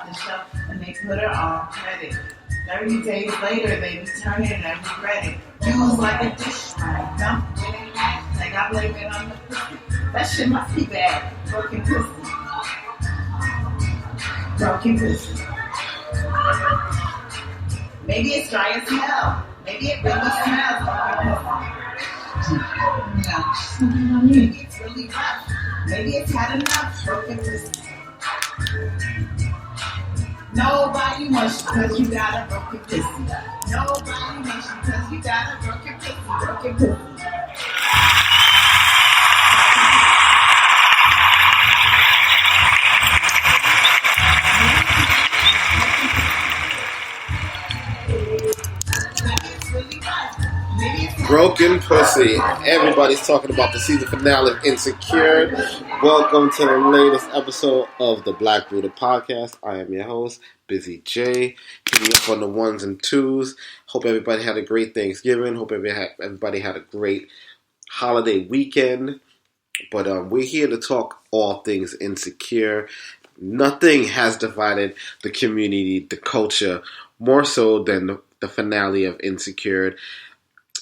the shelf and they put her on credit. 30 days later, they return it and regret it. Used like a dish tray, dumped it in that, like I blame it on the pussy. That shit must be bad. Broken pussy. Broken pussy. Maybe it's dry as hell. Maybe it really smells broken pussy. No. Maybe it's really rough. Maybe it's had enough broken pussy. Nobody wants you because you got a broken pussy. Nobody wants you because you got a broken pussy. Broken pussy. Broken pussy. Everybody's talking about the season finale of Insecure. Welcome to the latest episode of the Black Buddha Podcast. I am your host, Busy J, hitting up on the ones and twos. Hope everybody had a great Thanksgiving. Hope everybody had a great holiday weekend. But we're here to talk all things Insecure. Nothing has divided the community, the culture, more so than the finale of Insecure.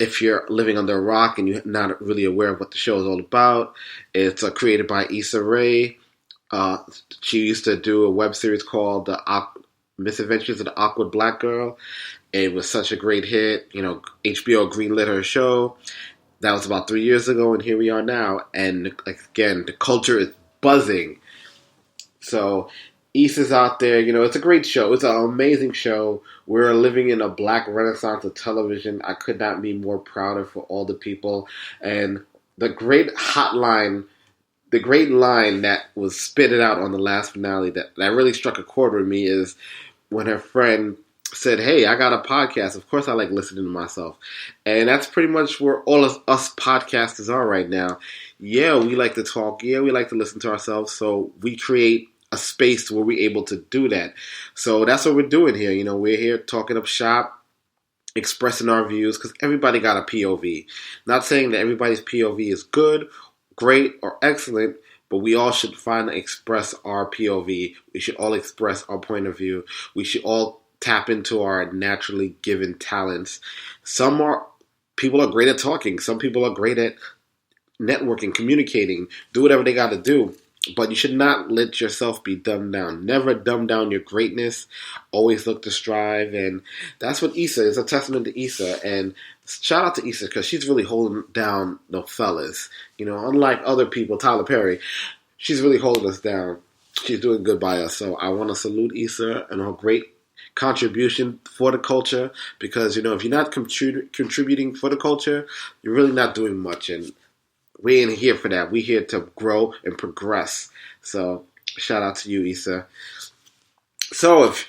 If you're living under a rock and you're not really aware of what the show is all about, it's created by Issa Rae. She used to do a web series called The Misadventures of the Awkward Black Girl. It was such a great hit. You know, HBO greenlit her show. That was about 3 years ago, and here we are now. And again, the culture is buzzing. So Issa's out there. You know, it's a great show. It's an amazing show. We're living in a black renaissance of television. I could not be more prouder for all the people. And the great line that was spitted out on the last finale that really struck a chord with me is when her friend said, "Hey, I got a podcast. Of course I like listening to myself." And that's pretty much where all of us podcasters are right now. Yeah, we like to talk. Yeah, we like to listen to ourselves. So we create a space where we're able to do that. So that's what we're doing here. You know, we're here talking up shop, expressing our views, because everybody got a POV. Not saying that everybody's POV is good, great, or excellent, but we all should find and express our POV. We should all express our point of view. We should all tap into our naturally given talents. People are great at talking. Some people are great at networking, communicating, do whatever they got to do. But you should not let yourself be dumbed down. Never dumb down your greatness. Always look to strive. And that's what Issa is, a testament to Issa. And shout out to Issa because she's really holding down the fellas. You know, unlike other people, Tyler Perry, she's really holding us down. She's doing good by us. So I want to salute Issa and her great contribution for the culture. Because, you know, if you're not contributing for the culture, you're really not doing much. And we ain't here for that. We're here to grow and progress. So, shout out to you, Issa. So, if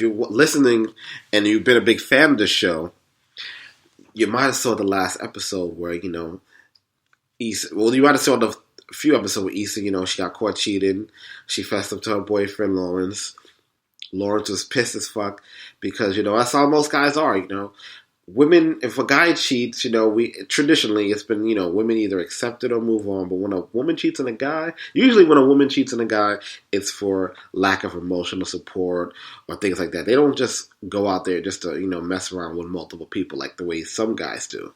you're listening and you've been a big fan of the show, you might have saw the last episode where, you know, Issa, well, you might have saw the few episodes with Issa, you know, she got caught cheating. She fessed up to her boyfriend, Lawrence. Lawrence was pissed as fuck because, you know, that's how most guys are, you know. Women, if a guy cheats, you know, traditionally it's been, you know, women either accept it or move on. But when a woman cheats on a guy, usually when a woman cheats on a guy, it's for lack of emotional support or things like that. They don't just go out there just to, you know, mess around with multiple people like the way some guys do.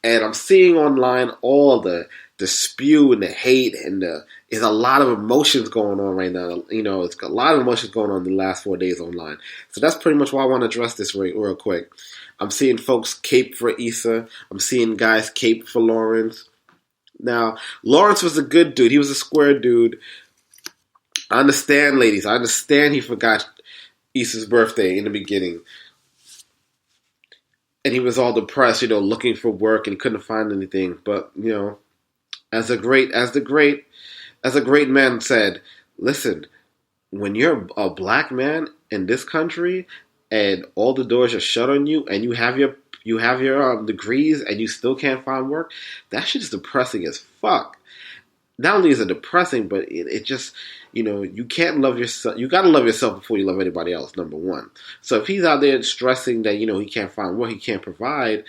And I'm seeing online all the spew and the hate and there's a lot of emotions going on right now. You know, it's a lot of emotions going on in the last 4 days online. So that's pretty much why I want to address this real quick. I'm seeing folks cape for Issa. I'm seeing guys cape for Lawrence. Now, Lawrence was a good dude. He was a square dude. I understand, ladies. I understand he forgot Issa's birthday in the beginning. And he was all depressed, you know, looking for work and he couldn't find anything. But, you know, as a great man said, listen, when you're a black man in this country and all the doors are shut on you and you have your degrees and you still can't find work, that shit is depressing as fuck. Not only is it depressing, but it just, you know, you can't love yourself. You gotta love yourself before you love anybody else, number one. So if he's out there stressing that, you know, he can't find work, he can't provide,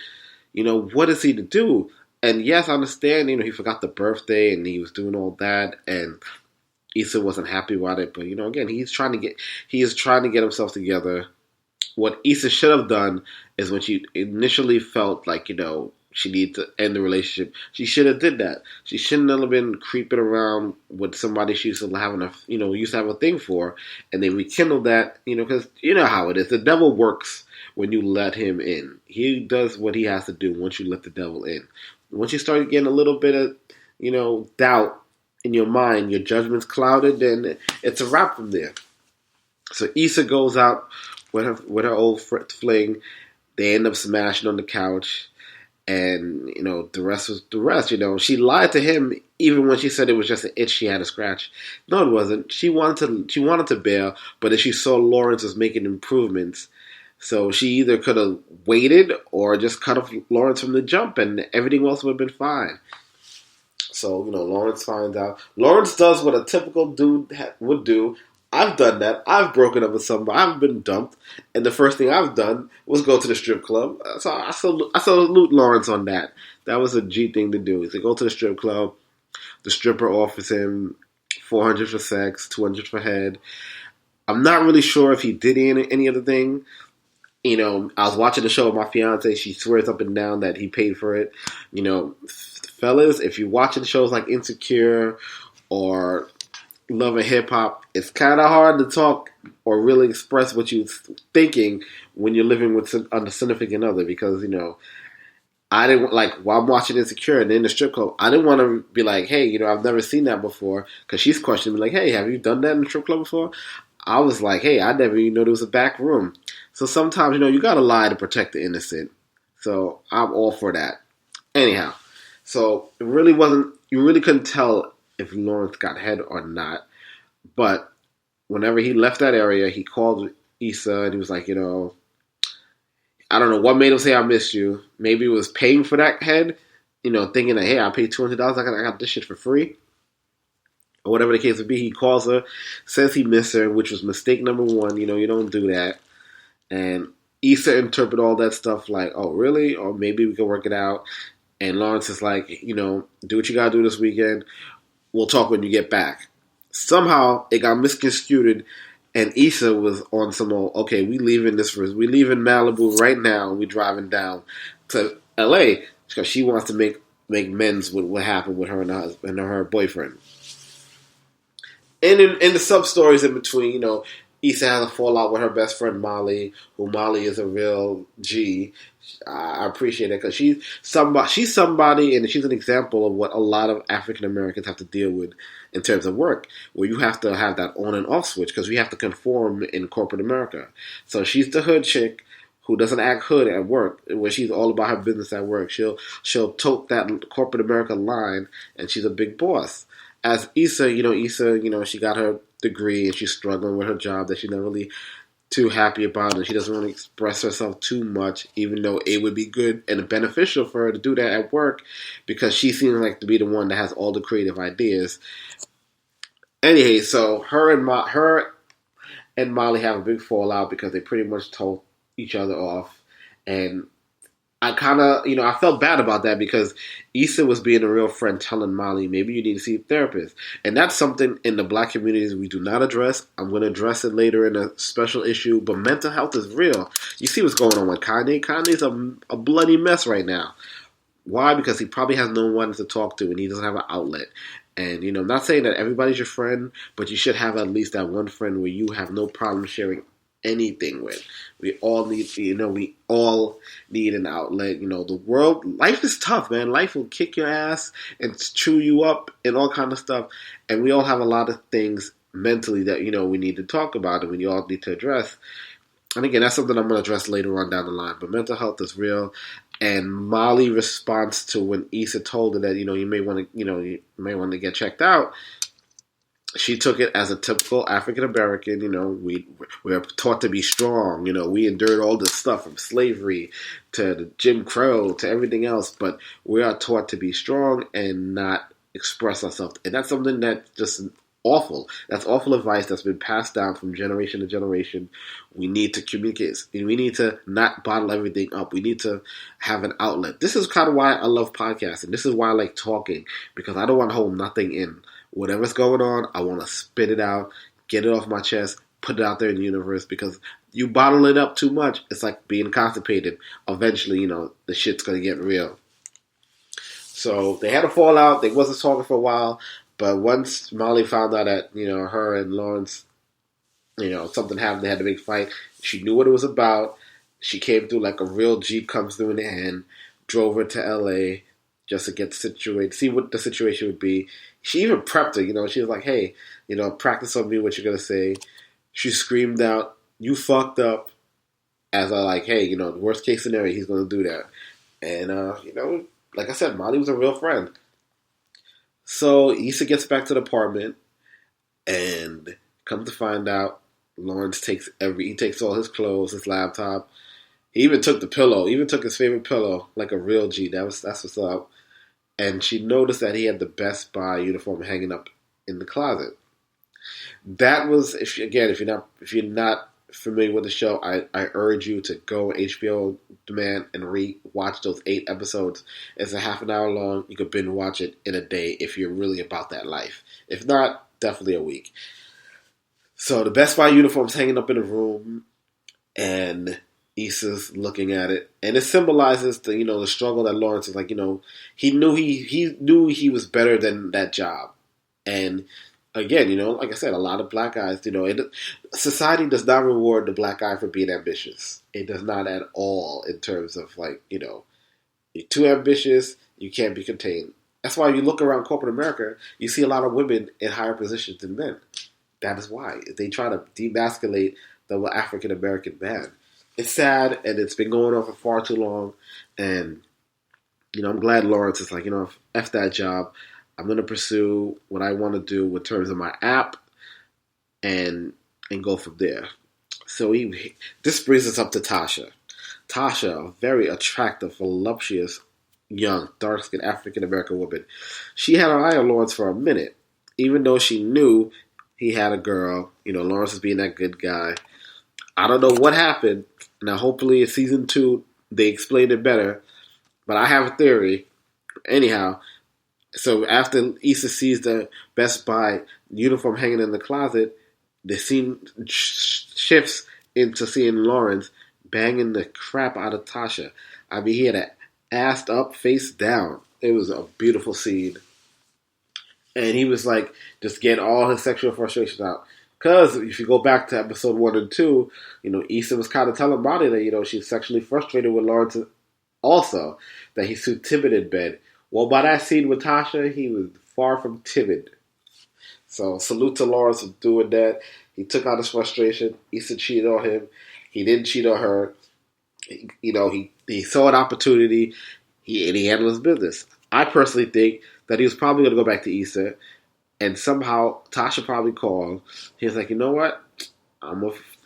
you know, what is he to do? And yes, I understand, you know, he forgot the birthday and he was doing all that. And Issa wasn't happy about it, but again, he is trying to get himself together. What Issa should have done is when she initially felt like she needed to end the relationship, she should have did that. She shouldn't have been creeping around with somebody she used to have a thing for, and then rekindle that. Because you know how it is. The devil works when you let him in. He does what he has to do once you let the devil in. Once you start getting a little bit of doubt in your mind, your judgment's clouded, then it's a wrap from there. So Issa goes out with her old fling. They end up smashing on the couch, and the rest was the rest. She lied to him even when she said it was just an itch she had to scratch. No, it wasn't. She wanted to bail, but if she saw Lawrence was making improvements, so she either could have waited or just cut off Lawrence from the jump, and everything else would have been fine. So Lawrence finds out. Lawrence does what a typical dude would do. I've done that. I've broken up with somebody. I've been dumped. And the first thing I've done was go to the strip club. So I salute Lawrence on that. That was a G thing to do. He said, go to the strip club. The stripper offers him $400 for sex, $200 for head. I'm not really sure if he did any other thing. I was watching the show with my fiance. She swears up and down that he paid for it. Fellas, if you're watching shows like Insecure or Love and Hip Hop, it's kind of hard to talk or really express what you're thinking when you're living with a significant other, because I didn't while I'm watching Insecure and in the strip club, I didn't want to be like, hey, I've never seen that before, because she's questioning me like, hey, have you done that in the strip club before? I was like, hey, I never even know there was a back room. So sometimes you gotta lie to protect the innocent. So I'm all for that. Anyhow, so it really wasn't. You really couldn't tell if Lawrence got head or not. But whenever he left that area, he called Issa and he was like, I don't know what made him say I miss you. Maybe it was paying for that head, thinking that, hey, I paid $200, I got this shit for free. Or whatever the case would be. He calls her, says he missed her, which was mistake number one. You don't do that. And Issa interpreted all that stuff like, oh, really? Or maybe we can work it out. And Lawrence is like, do what you gotta do this weekend. We'll talk when you get back. Somehow it got misconstrued, and Issa was on some okay, we leaving Malibu right now. We driving down to LA because she wants to make amends with what happened with her and her husband and her boyfriend. And in the sub stories in between, Issa has a fallout with her best friend Molly, who Molly is a real G. I appreciate it because she's somebody, and she's an example of what a lot of African Americans have to deal with in terms of work, where you have to have that on and off switch because we have to conform in corporate America. So she's the hood chick who doesn't act hood at work, where she's all about her business at work. She'll tote that corporate America line, and she's a big boss. As Issa, she got her degree and she's struggling with her job that she's not really too happy about, and she doesn't want to express herself too much, even though it would be good and beneficial for her to do that at work because she seems like to be the one that has all the creative ideas. Anyway, so her and Molly have a big fallout because they pretty much told each other off, and I kind of, I felt bad about that because Issa was being a real friend telling Molly, maybe you need to see a therapist. And that's something in the black communities we do not address. I'm going to address it later in a special issue, but mental health is real. You see what's going on with Kanye? Kanye's a bloody mess right now. Why? Because he probably has no one to talk to and he doesn't have an outlet. And, I'm not saying that everybody's your friend, but you should have at least that one friend where you have no problem sharing anything with. We all need, we all need an outlet. The world, life is tough, man. Life will kick your ass and chew you up and all kind of stuff. And we all have a lot of things mentally that, we need to talk about and we all need to address. And again, that's something I'm going to address later on down the line. But mental health is real. And Molly's response to when Issa told her that, you may want to get checked out, she took it as a typical African American. We're taught to be strong. We endured all this stuff from slavery to the Jim Crow to everything else, but we are taught to be strong and not express ourselves. And that's something that's just awful. That's awful advice that's been passed down from generation to generation. We need to communicate. We need to not bottle everything up. We need to have an outlet. This is kind of why I love podcasting. This is why I like talking, because I don't want to hold nothing in. whatever's going on, I want to spit it out, get it off my chest, put it out there in the universe, because you bottle it up too much, it's like being constipated. Eventually, the shit's going to get real. So they had a fallout. They wasn't talking for a while, but once Molly found out that, her and Lawrence, something happened, they had a big fight, she knew what it was about. She came through like a real Jeep comes through in the hand, drove her to LA just to get situated, see what the situation would be. She even prepped her, she was like, hey, practice on me what you're going to say. She screamed out, you fucked up, as I like, hey, the worst case scenario, he's going to do that. And, like I said, Molly was a real friend. So Issa gets back to the apartment, and come to find out, Lawrence takes all his clothes, his laptop. He even took the pillow, even took his favorite pillow, like a real G. That's what's up. And she noticed that he had the Best Buy uniform hanging up in the closet. That was, if you're not familiar with the show, I urge you to go HBO Demand and re-watch those 8 episodes. It's a half an hour long. You could binge watch it in a day if you're really about that life. If not, definitely a week. So the Best Buy uniform's hanging up in the room, and Issa's looking at it, and it symbolizes the struggle that Lawrence is like. He knew he was better than that job, and again, like I said, a lot of black guys, society does not reward the black guy for being ambitious. It does not at all in terms of you're too ambitious, you can't be contained. That's why you look around corporate America, you see a lot of women in higher positions than men. That is why they try to demasculate the African American man. It's sad, and it's been going on for far too long. And I'm glad Lawrence is like, F that job. I'm going to pursue what I want to do in terms of my app, and go from there. So this brings us up to Tasha. Tasha, a very attractive, voluptuous, young, dark-skinned African-American woman. She had her eye on Lawrence for a minute, even though she knew he had a girl. Lawrence was being that good guy. I don't know what happened. Now, hopefully in season 2, they explain it better. But I have a theory. Anyhow, so after Issa sees the Best Buy uniform hanging in the closet, the scene shifts into seeing Lawrence banging the crap out of Tasha. I mean, he had an assed up, face down. It was a beautiful scene. And he was like, just getting all his sexual frustrations out. Because if you go back to episode 1 and 2, Issa was kind of telling Bonnie that, she's sexually frustrated with Lawrence also, that he's too timid in bed. Well, by that scene with Tasha, he was far from timid. So, salute to Lawrence for doing that. He took out his frustration. Issa cheated on him. He didn't cheat on her. He saw an opportunity, and he handled his business. I personally think that he was probably going to go back to Issa, and somehow Tasha probably called. He was like, you know what? I'm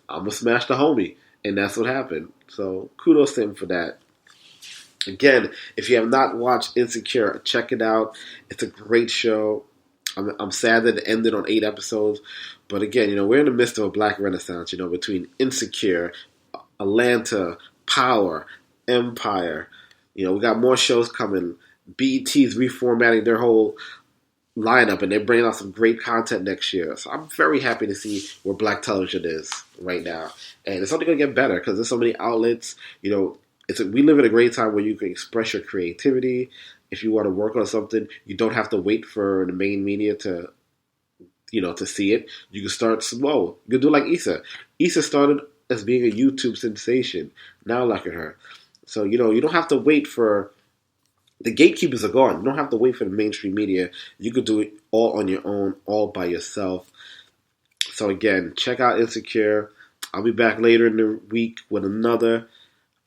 gonna smash the homie, and that's what happened. So kudos to him for that. Again, if you have not watched Insecure, check it out. It's a great show. I'm sad that it ended on 8 episodes, but again, we're in the midst of a black renaissance. Between Insecure, Atlanta, Power, Empire. We got more shows coming. BET's reformatting their whole lineup, and they're bringing out some great content next year. So I'm very happy to see where black television is right now, and it's only going to get better because there's so many outlets. We live in a great time where you can express your creativity. If you want to work on something, you don't have to wait for the main media to see it. You can start slow. You can do like Issa. Issa started as being a YouTube sensation. Now look at her. So you don't have to wait for. The gatekeepers are gone. You don't have to wait for the mainstream media. You could do it all on your own, all by yourself. So again, check out Insecure. I'll be back later in the week with another.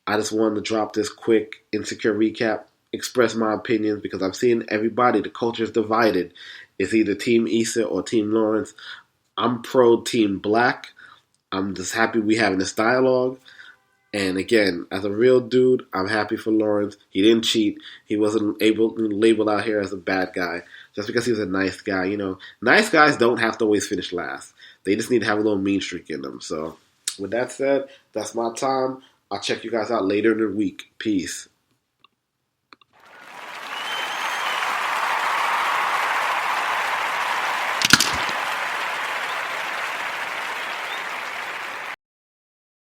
I just wanted to drop this quick Insecure recap, express my opinions, because I'm seeing everybody, the culture is divided. It's either Team Issa or Team Lawrence. I'm pro Team Black. I'm just happy we having this dialogue. And again, as a real dude, I'm happy for Lawrence. He didn't cheat. He wasn't labeled out here as a bad guy just because he was a nice guy. Nice guys don't have to always finish last. They just need to have a little mean streak in them. So with that said, that's my time. I'll check you guys out later in the week. Peace.